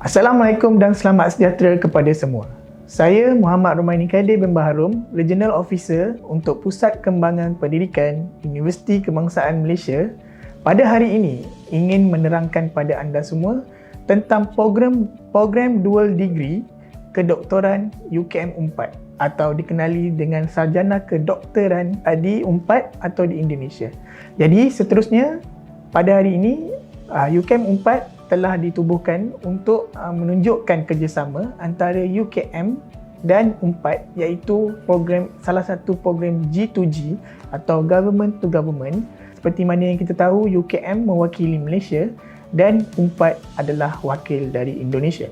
Assalamualaikum dan selamat sejahtera kepada semua. Saya Muhammad Romaini Kadir bin Baharum, Regional Officer untuk Pusat Kembangan Pendidikan Universiti Kebangsaan Malaysia. Pada hari ini ingin menerangkan pada anda semua tentang program Dual Degree Kedoktoran UKM UNPAD atau dikenali dengan Sarjana Kedokteran di UNPAD atau di Indonesia. Jadi seterusnya pada hari ini UKM UNPAD telah ditubuhkan untuk menunjukkan kerjasama antara UKM dan UNPAD, iaitu salah satu program G2G atau Government to Government. Seperti mana yang kita tahu, UKM mewakili Malaysia dan UNPAD adalah wakil dari Indonesia.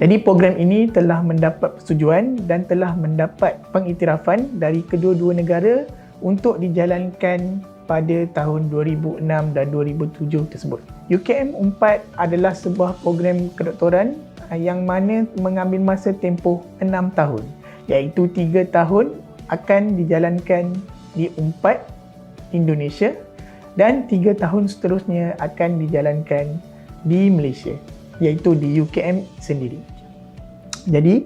Jadi program ini telah mendapat persetujuan dan telah mendapat pengiktirafan dari kedua-dua negara untuk dijalankan pada tahun 2006 dan 2007 tersebut. UKM UNPAD adalah sebuah program kedoktoran yang mana mengambil masa tempoh 6 tahun, iaitu 3 tahun akan dijalankan di UNPAD Indonesia dan 3 tahun seterusnya akan dijalankan di Malaysia, iaitu di UKM sendiri. Jadi,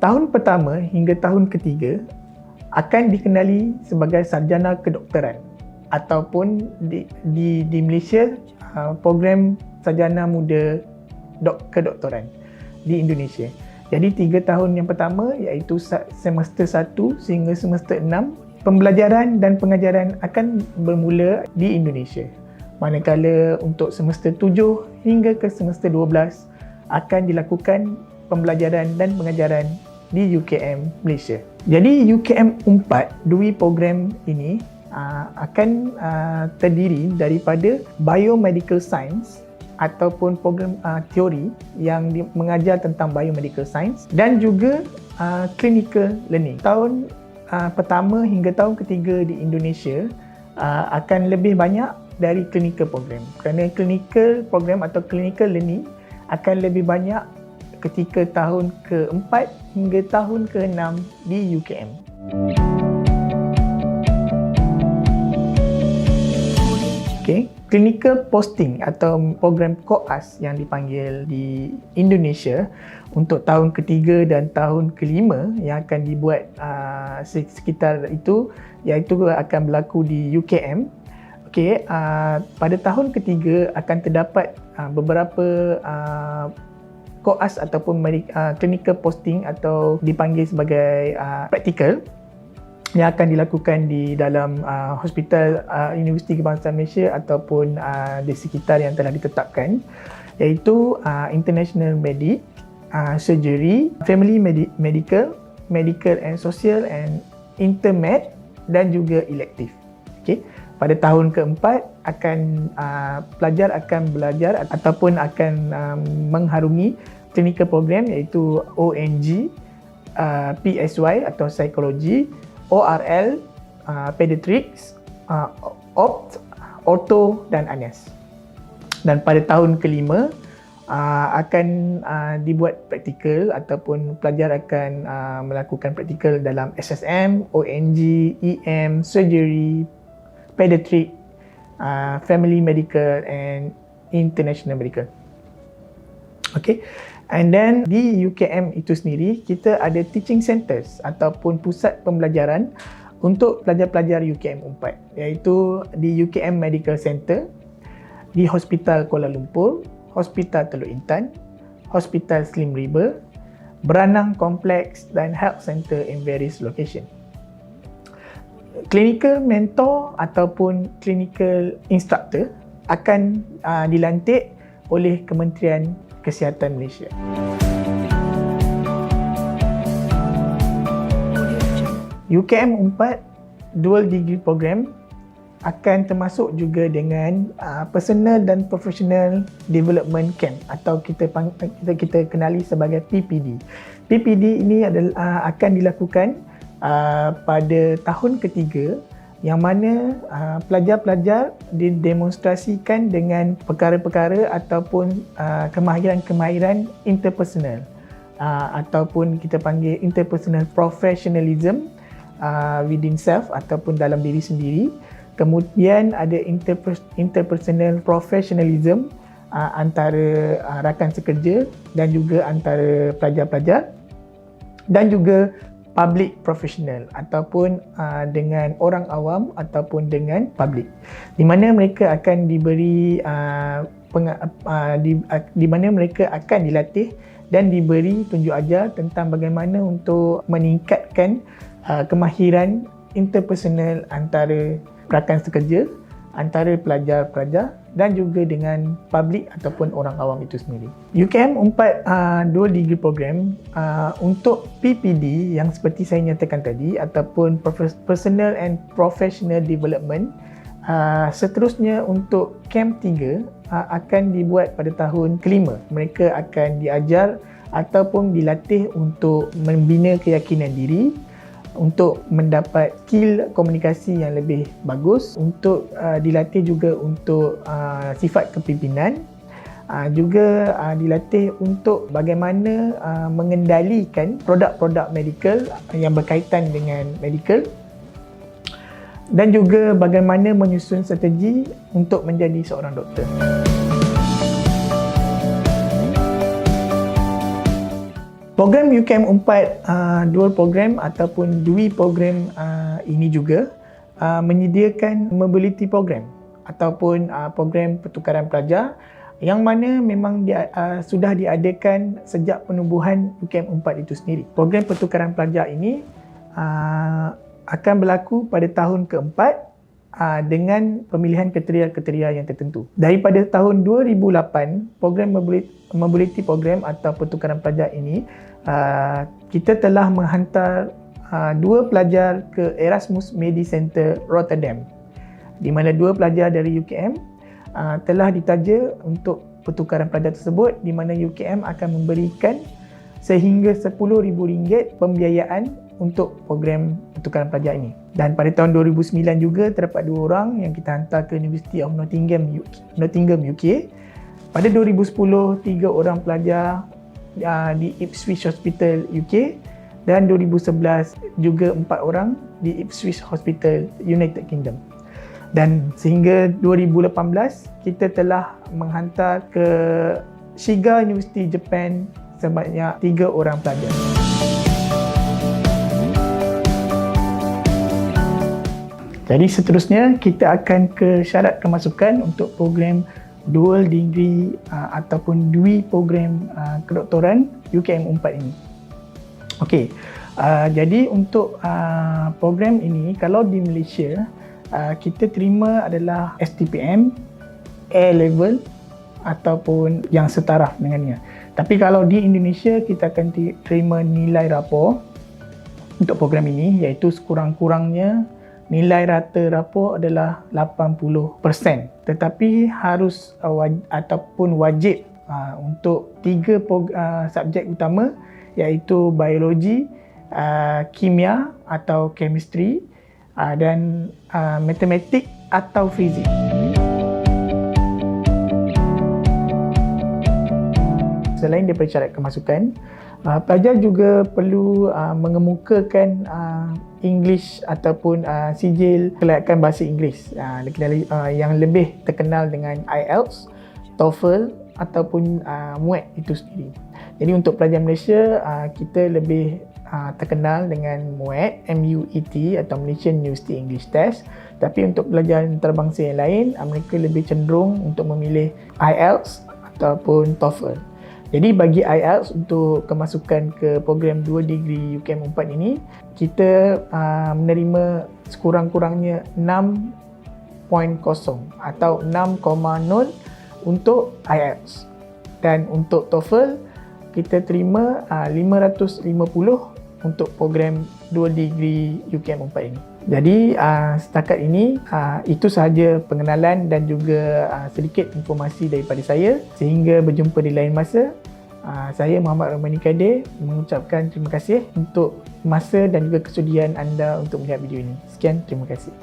tahun pertama hingga tahun ketiga akan dikenali sebagai sarjana kedokteran ataupun di Malaysia program sarjana muda kedoktoran di Indonesia. Jadi 3 tahun yang pertama iaitu semester 1 sehingga semester 6, pembelajaran dan pengajaran akan bermula di Indonesia. Manakala untuk semester 7 hingga ke semester 12 akan dilakukan pembelajaran dan pengajaran di UKM Malaysia. Jadi UKM UNPAD, dua program ini akan terdiri daripada Biomedical Science ataupun program teori yang mengajar tentang Biomedical Science dan juga Clinical Learning. Tahun pertama hingga tahun ketiga di Indonesia akan lebih banyak dari clinical program, kerana clinical program atau clinical learning akan lebih banyak ketika tahun ke-4 hingga tahun ke-6 di UKM. Clinical posting atau program koas yang dipanggil di Indonesia untuk tahun ketiga dan tahun kelima yang akan dibuat sekitar itu, iaitu akan berlaku di UKM. Pada tahun ketiga akan terdapat beberapa koas ataupun clinical posting atau dipanggil sebagai praktikal yang akan dilakukan di dalam hospital Universiti Kebangsaan Malaysia ataupun di sekitar yang telah ditetapkan, iaitu International Medic, Surgery, Family Medical, Medical and Social and Intermed dan juga Elective. Pada tahun keempat pelajar akan belajar ataupun akan mengharungi clinical program iaitu ONG, PSY atau Psikologi, ORL, Pediatrics, Opt, Ortho dan ANES. Dan pada tahun kelima akan dibuat praktikal ataupun pelajar akan melakukan praktikal dalam SSM, ONG, EM, Surgery, Pediatric, Family Medical and International Medical. And then di UKM itu sendiri kita ada teaching centers ataupun pusat pembelajaran untuk pelajar-pelajar UKM UNPAD, iaitu di UKM Medical Center, di Hospital Kuala Lumpur, Hospital Teluk Intan, Hospital Slim River, Beranang Complex dan Health Center in various location. Clinical mentor ataupun clinical instructor akan dilantik oleh Kementerian Kesihatan Malaysia. UKM UNPAD Dual Degree Program akan termasuk juga dengan Personal dan Professional Development Camp atau kita kenali sebagai PPD. PPD ini akan dilakukan pada tahun ketiga, yang mana pelajar-pelajar didemonstrasikan dengan perkara-perkara ataupun kemahiran-kemahiran interpersonal ataupun kita panggil interpersonal professionalism within self ataupun dalam diri sendiri. Kemudian ada interpersonal professionalism antara rakan sekerja dan juga antara pelajar-pelajar dan juga public professional ataupun dengan orang awam ataupun dengan public, di mana mereka akan diberi di mana mereka akan dilatih dan diberi tunjuk ajar tentang bagaimana untuk meningkatkan kemahiran interpersonal antara rakan sekerja, antara pelajar-pelajar dan juga dengan public ataupun orang awam itu sendiri. UKM 4 dual degree program untuk PPD yang seperti saya nyatakan tadi ataupun Personal and Professional Development, seterusnya untuk Camp 3 akan dibuat pada tahun kelima. Mereka akan diajar ataupun dilatih untuk membina keyakinan diri, untuk mendapat skill komunikasi yang lebih bagus, untuk dilatih juga untuk sifat kepimpinan, juga dilatih untuk bagaimana mengendalikan produk-produk medical yang berkaitan dengan medical, dan juga bagaimana menyusun strategi untuk menjadi seorang doktor. Program UKM 4 dual program ataupun DUI program ini juga menyediakan mobility program ataupun program pertukaran pelajar yang mana memang sudah diadakan sejak penubuhan UKM 4 itu sendiri. Program pertukaran pelajar ini akan berlaku pada tahun keempat dengan pemilihan kriteria-kriteria yang tertentu. Daripada tahun 2008, program mobility program atau pertukaran pelajar ini kita telah menghantar 2 pelajar ke Erasmus Medi Center Rotterdam, di mana 2 pelajar dari UKM telah ditaja untuk pertukaran pelajar tersebut, di mana UKM akan memberikan sehingga RM10,000 pembiayaan untuk program pertukaran pelajar ini. Dan pada tahun 2009 juga terdapat 2 orang yang kita hantar ke University of Nottingham, UK. Pada 2010, 3 orang pelajar di Ipswich Hospital, UK, dan 2011 juga 4 orang di Ipswich Hospital, United Kingdom. Dan sehingga 2018 kita telah menghantar ke Shiga University, Japan sebanyak 3 orang pelajar. Jadi seterusnya kita akan ke syarat kemasukan untuk program dual degree ataupun DUI program kedoktoran UKM 4 ini. Okey, jadi untuk program ini, kalau di Malaysia kita terima adalah STPM, A level ataupun yang setaraf dengannya. Tapi kalau di Indonesia kita akan terima nilai rapor untuk program ini, iaitu sekurang-kurangnya nilai rata rapor adalah 80%. Tetapi harus ataupun wajib untuk 3 subjek utama, iaitu biologi, kimia atau chemistry, dan matematik atau fizik. Selain daripada syarat kemasukan, pelajar juga perlu mengemukakan English ataupun sijil kelayakan bahasa Inggeris yang lebih terkenal dengan IELTS, TOEFL ataupun MUET itu sendiri. Jadi untuk pelajar Malaysia, kita lebih terkenal dengan MUET, MUET atau Malaysian University English Test. Tapi untuk pelajar antarabangsa yang lain, mereka lebih cenderung untuk memilih IELTS ataupun TOEFL. Jadi bagi IELTS untuk kemasukan ke program 2 degree UKM 4 ini, kita menerima sekurang-kurangnya 6.0 atau 6.0 untuk IELTS. Dan untuk TOEFL, kita terima 550 untuk program 2 degree UKM 4 ini. Jadi setakat ini itu sahaja pengenalan dan juga sedikit informasi daripada saya. Sehingga berjumpa di lain masa. Saya Muhammad Romani Kadir mengucapkan terima kasih untuk masa dan juga kesudian anda untuk melihat video ini. Sekian, terima kasih.